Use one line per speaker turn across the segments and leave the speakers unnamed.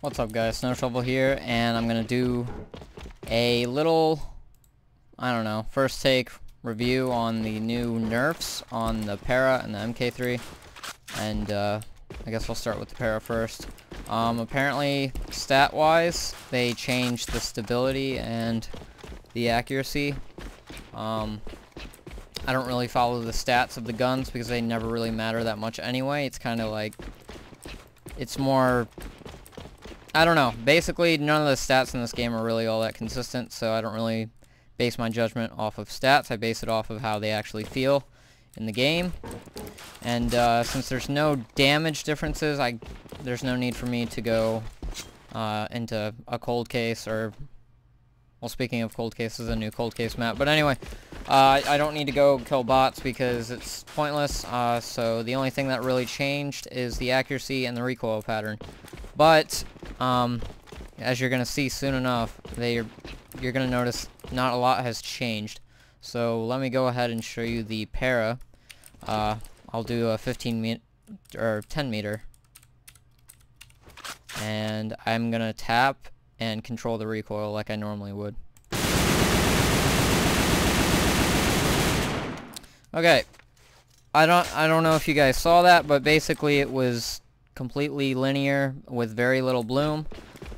What's up, guys? SnowShovel here, and I'm gonna do a little, I don't know, first take review on the new nerfs on the Para and the MK3. And I guess we'll start with the Para first. Apparently, stat-wise, they changed the stability and the accuracy. I don't really follow the stats of the guns because they never really matter that much anyway. It's kind of like, it's more, I don't know. Basically, none of the stats in this game are really all that consistent, so I don't really base my judgment off of stats. I base it off of how they actually feel in the game. And since there's no damage differences, there's no need for me to go into a cold case or, well, speaking of cold cases, a new cold case map. But anyway, I don't need to go kill bots because it's pointless. So the only thing that really changed is the accuracy and the recoil pattern. But as you're gonna see soon enough, you're gonna notice not a lot has changed. So let me go ahead and show you the Para. I'll do a 10 meter, and I'm gonna tap and control the recoil like I normally would. Okay, I don't know if you guys saw that, but basically it was completely linear with very little bloom.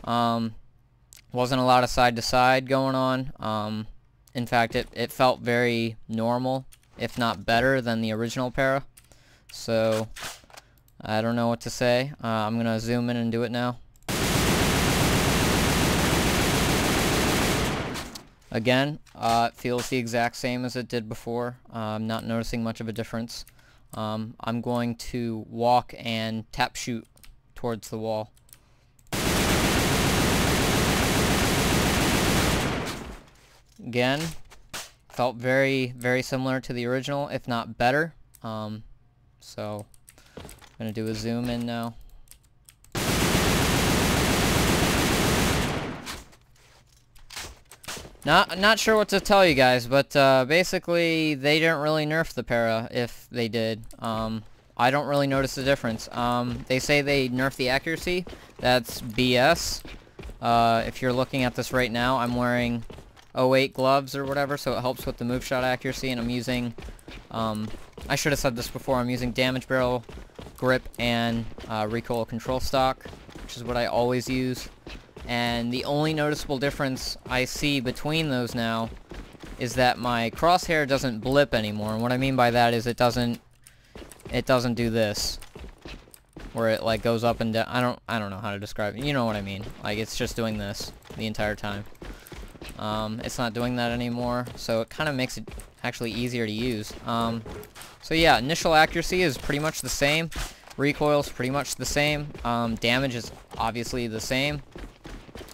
Wasn't a lot of side to side going on. In fact, it felt very normal, if not better than the original Para. So I don't know what to say. I'm gonna zoom in and do it now. Again, it feels the exact same as it did before. I'm not noticing much of a difference. I'm going to walk and tap shoot towards the wall. Again, felt very, very similar to the original, if not better. So I'm gonna do a zoom in now. Not sure what to tell you guys, but basically they didn't really nerf the Para. If they did, I don't really notice the difference. They say they nerfed the accuracy. That's BS. If you're looking at this right now, I'm wearing 08 gloves or whatever, so it helps with the move shot accuracy, and I'm using, I should have said this before, I'm using damage barrel, grip, and recoil control stock, which is what I always use. And the only noticeable difference I see between those now is that my crosshair doesn't blip anymore. And what I mean by that is it doesn't do this, where it like goes up and down. I don't know how to describe it. You know what I mean? Like, it's just doing this the entire time. It's not doing that anymore, so it kind of makes it actually easier to use. So yeah, initial accuracy is pretty much the same. Recoil is pretty much the same. Damage is obviously the same.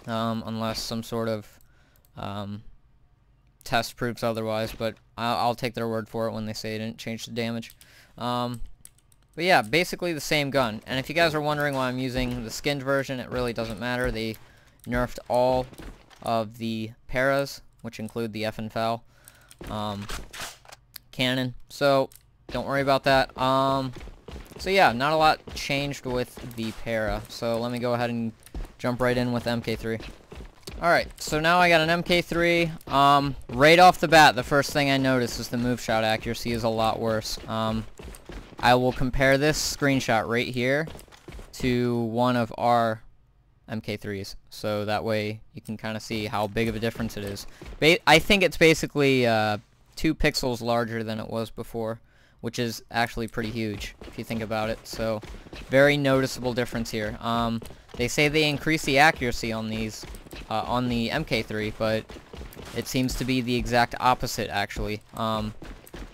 Unless some sort of test proves otherwise, but I'll take their word for it when they say it didn't change the damage. But yeah, basically the same gun. And if you guys are wondering why I'm using the skinned version, it really doesn't matter. They nerfed all of the Paras, which include the F and FAL cannon, so don't worry about that. So yeah, not a lot changed with the Para, so let me go ahead and jump right in with MK3. Alright, so now I got an MK3. Right off the bat, the first thing I noticed is the move shot accuracy is a lot worse. I will compare this screenshot right here to one of our MK3s, so that way you can kind of see how big of a difference it is. I think it's basically 2 pixels larger than it was before, which is actually pretty huge if you think about it. So very noticeable difference here. They say they increase the accuracy on these on the MK3, but it seems to be the exact opposite actually.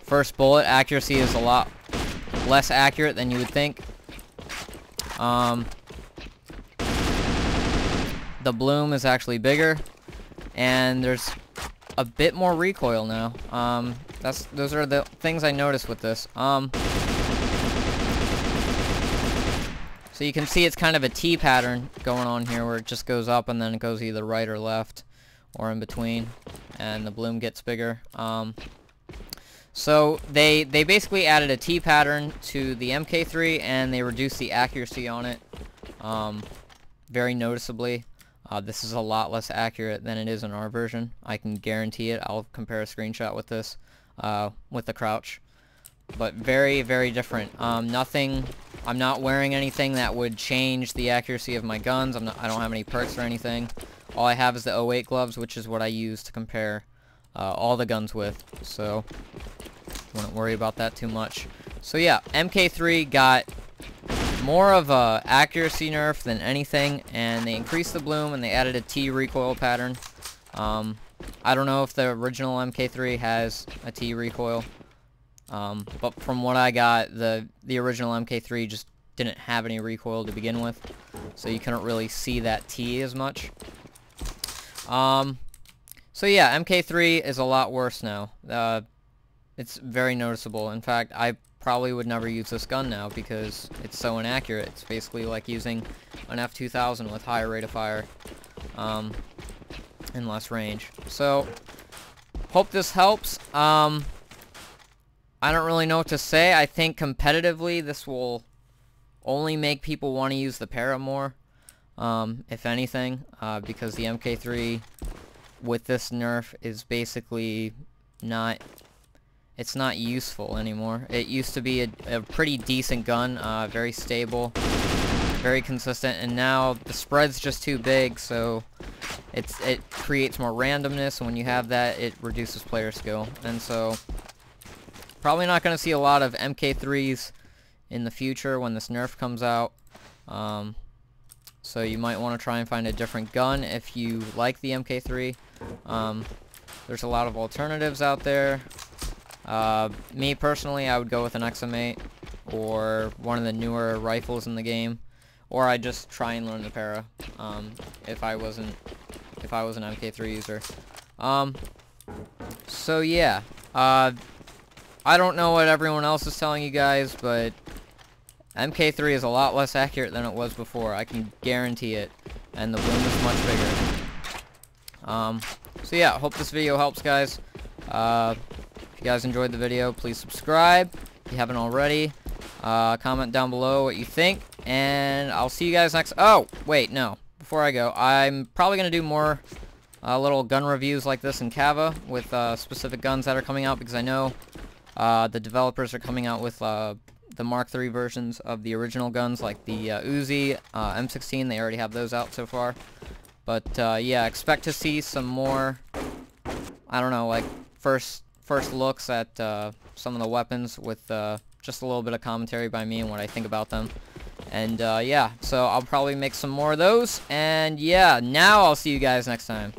First bullet accuracy is a lot less accurate than you would think. The bloom is actually bigger, and there's a bit more recoil now. Those are the things I noticed with this. So you can see it's kind of a T pattern going on here, where it just goes up and then it goes either right or left, or in between, and the bloom gets bigger. So they basically added a T pattern to the MK3, and they reduced the accuracy on it. very noticeably. This is a lot less accurate than it is in our version. I can guarantee it. I'll compare a screenshot with this, with the crouch. But very, very different. I'm not wearing anything that would change the accuracy of my guns. I don't have any perks or anything. All I have is the 08 gloves, which is what I use to compare all the guns with. So, wouldn't worry about that too much. So yeah, MK3 got more of a accuracy nerf than anything, and they increased the bloom and they added a T recoil pattern. I don't know if the original MK3 has a T recoil, but from what I got, the original MK3 just didn't have any recoil to begin with, so you couldn't really see that T as much. So yeah, MK3 is a lot worse now. It's very noticeable. In fact, I probably would never use this gun now because it's so inaccurate. It's basically like using an F2000 with higher rate of fire, and less range. So, hope this helps. I don't really know what to say. I think competitively this will only make people want to use the para more, if anything, because the MK3 with this nerf is basically not... It's not useful anymore. It used to be a pretty decent gun, very stable, very consistent, and now the spread's just too big, so it creates more randomness, and when you have that, it reduces player skill. And so, probably not going to see a lot of MK3s in the future when this nerf comes out. So you might want to try and find a different gun if you like the MK3. There's a lot of alternatives out there. Me personally, I would go with an XM8 or one of the newer rifles in the game, or I'd just try and learn the para, if I was an MK3 user. So yeah, I don't know what everyone else is telling you guys, but MK3 is a lot less accurate than it was before. I can guarantee it, and the bloom is much bigger. So yeah, hope this video helps, guys. If you guys enjoyed the video, please subscribe if you haven't already. Comment down below what you think, and I'll see you guys next... Oh, wait, no. Before I go, I'm probably going to do more little gun reviews like this in Cava with specific guns that are coming out, because I know the developers are coming out with the Mark III versions of the original guns, like the Uzi, M16. They already have those out so far. But yeah, expect to see some more, I don't know, like first looks at some of the weapons with just a little bit of commentary by me and what I think about them. And yeah, so I'll probably make some more of those. And yeah, now I'll see you guys next time.